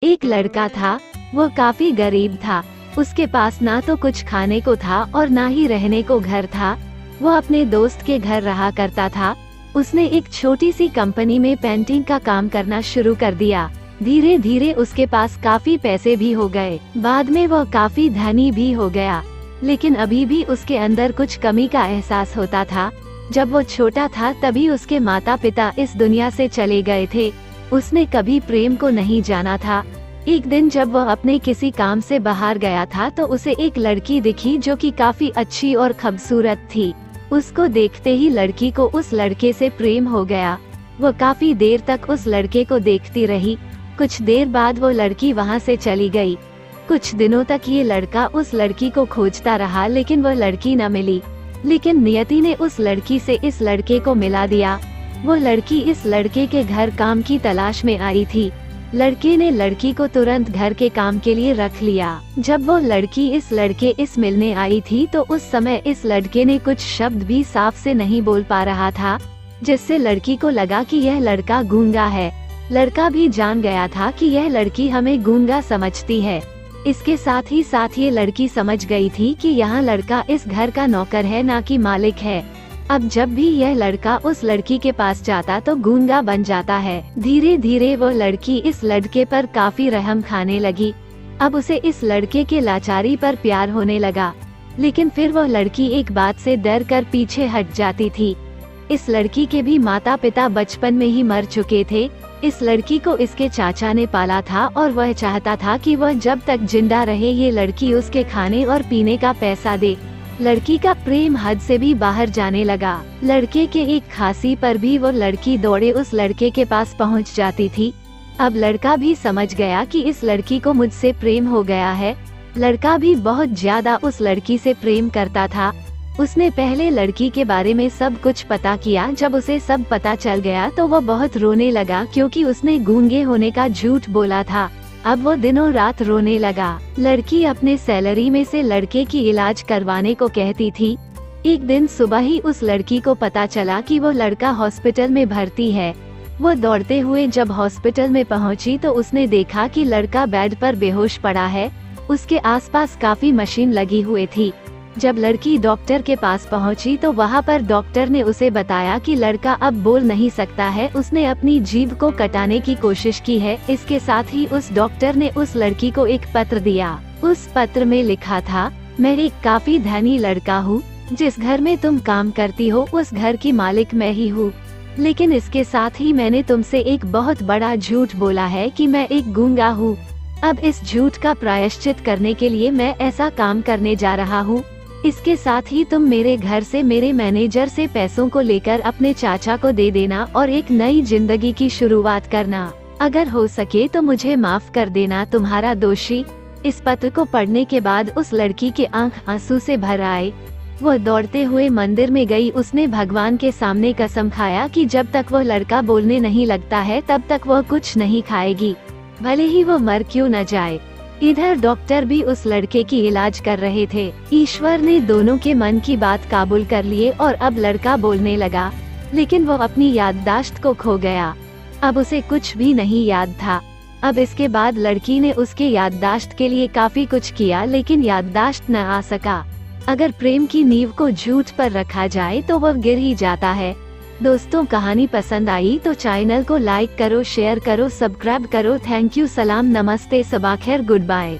एक लड़का था, वो काफी गरीब था। उसके पास ना तो कुछ खाने को था और ना ही रहने को घर था। वो अपने दोस्त के घर रहा करता था। उसने एक छोटी सी कंपनी में पेंटिंग का काम करना शुरू कर दिया। धीरे धीरे उसके पास काफी पैसे भी हो गए। बाद में वो काफी धनी भी हो गया, लेकिन अभी भी उसके अंदर कुछ कमी का एहसास होता था। जब वो छोटा था तभी उसके माता पिता इस दुनिया से चले गए थे। उसने कभी प्रेम को नहीं जाना था। एक दिन जब वह अपने किसी काम से बाहर गया था तो उसे एक लड़की दिखी जो कि काफी अच्छी और खूबसूरत थी। उसको देखते ही लड़की को उस लड़के से प्रेम हो गया। वो काफी देर तक उस लड़के को देखती रही। कुछ देर बाद वो लड़की वहाँ से चली गई। कुछ दिनों तक ये लड़का उस लड़की को खोजता रहा, लेकिन वो लड़की न मिली। लेकिन नियति ने उस लड़की से इस लड़के को मिला दिया। वो लड़की इस लड़के के घर काम की तलाश में आई थी। लड़के ने लड़की को तुरंत घर के काम के लिए रख लिया। जब वो लड़की इस लड़के इस मिलने आई थी तो उस समय इस लड़के ने कुछ शब्द भी साफ से नहीं बोल पा रहा था, जिससे लड़की को लगा कि यह लड़का गूंगा है। लड़का भी जान गया था कि यह लड़की हमें गूंगा समझती है। इसके साथ ही लड़की समझ गई थी कि यहाँ लड़का इस घर का नौकर है, ना कि मालिक है। अब जब भी यह लड़का उस लड़की के पास जाता तो गूंगा बन जाता है। धीरे धीरे वो लड़की इस लड़के पर काफी रहम खाने लगी। अब उसे इस लड़के के लाचारी पर प्यार होने लगा, लेकिन फिर वो लड़की एक बात से डर कर पीछे हट जाती थी। इस लड़की के भी माता पिता बचपन में ही मर चुके थे। इस लड़की को इसके चाचा ने पाला था और वह चाहता था कि वह जब तक जिंदा रहे ये लड़की उसके खाने और पीने का पैसा दे। लड़की का प्रेम हद से भी बाहर जाने लगा। लड़के के एक खांसी पर भी वो लड़की दौड़े उस लड़के के पास पहुंच जाती थी। अब लड़का भी समझ गया कि इस लड़की को मुझसे प्रेम हो गया है। लड़का भी बहुत ज्यादा उस लड़की से प्रेम करता था। उसने पहले लड़की के बारे में सब कुछ पता किया। जब उसे सब पता चल गया तो वो बहुत रोने लगा, क्योंकि उसने गूंगे होने का झूठ बोला था। अब वो दिनों रात रोने लगा। लड़की अपने सैलरी में से लड़के की इलाज करवाने को कहती थी। एक दिन सुबह ही उस लड़की को पता चला कि वो लड़का हॉस्पिटल में भर्ती है। वो दौड़ते हुए जब हॉस्पिटल में पहुंची तो उसने देखा कि लड़का बेड पर बेहोश पड़ा है। उसके आसपास काफी मशीन लगी हुई थी। जब लड़की डॉक्टर के पास पहुंची तो वहां पर डॉक्टर ने उसे बताया कि लड़का अब बोल नहीं सकता है। उसने अपनी जीभ को कटाने की कोशिश की है। इसके साथ ही उस डॉक्टर ने उस लड़की को एक पत्र दिया। उस पत्र में लिखा था, मैं एक काफी धनी लड़का हूँ। जिस घर में तुम काम करती हो उस घर की मालिक मैं ही हूँ। लेकिन इसके साथ ही मैंने तुमसे एक बहुत बड़ा झूठ बोला है कि मैं एक गूंगा हूँ। अब इस झूठ का प्रायश्चित करने के लिए मैं ऐसा काम करने जा रहा हूँ। इसके साथ ही तुम मेरे घर से मेरे मैनेजर से पैसों को लेकर अपने चाचा को दे देना और एक नई जिंदगी की शुरुआत करना। अगर हो सके तो मुझे माफ कर देना, तुम्हारा दोषी। इस पत्र को पढ़ने के बाद उस लड़की के आंख आंसू से भर आए। वो दौड़ते हुए मंदिर में गई। उसने भगवान के सामने कसम खाया कि जब तक वो लड़का बोलने नहीं लगता है तब तक वह कुछ नहीं खाएगी, भले ही वो मर क्यों न जाए। इधर डॉक्टर भी उस लड़के की इलाज कर रहे थे। ईश्वर ने दोनों के मन की बात काबुल कर लिए और अब लड़का बोलने लगा, लेकिन वो अपनी याददाश्त को खो गया। अब उसे कुछ भी नहीं याद था। अब इसके बाद लड़की ने उसके याददाश्त के लिए काफी कुछ किया, लेकिन याददाश्त न आ सका। अगर प्रेम की नींव को झूठ पर रखा जाए तो वह गिर ही जाता है। दोस्तों, कहानी पसंद आई तो चैनल को लाइक करो, शेयर करो, सब्सक्राइब करो। थैंक यू, सलाम, नमस्ते, सबाखैर, गुड बाय।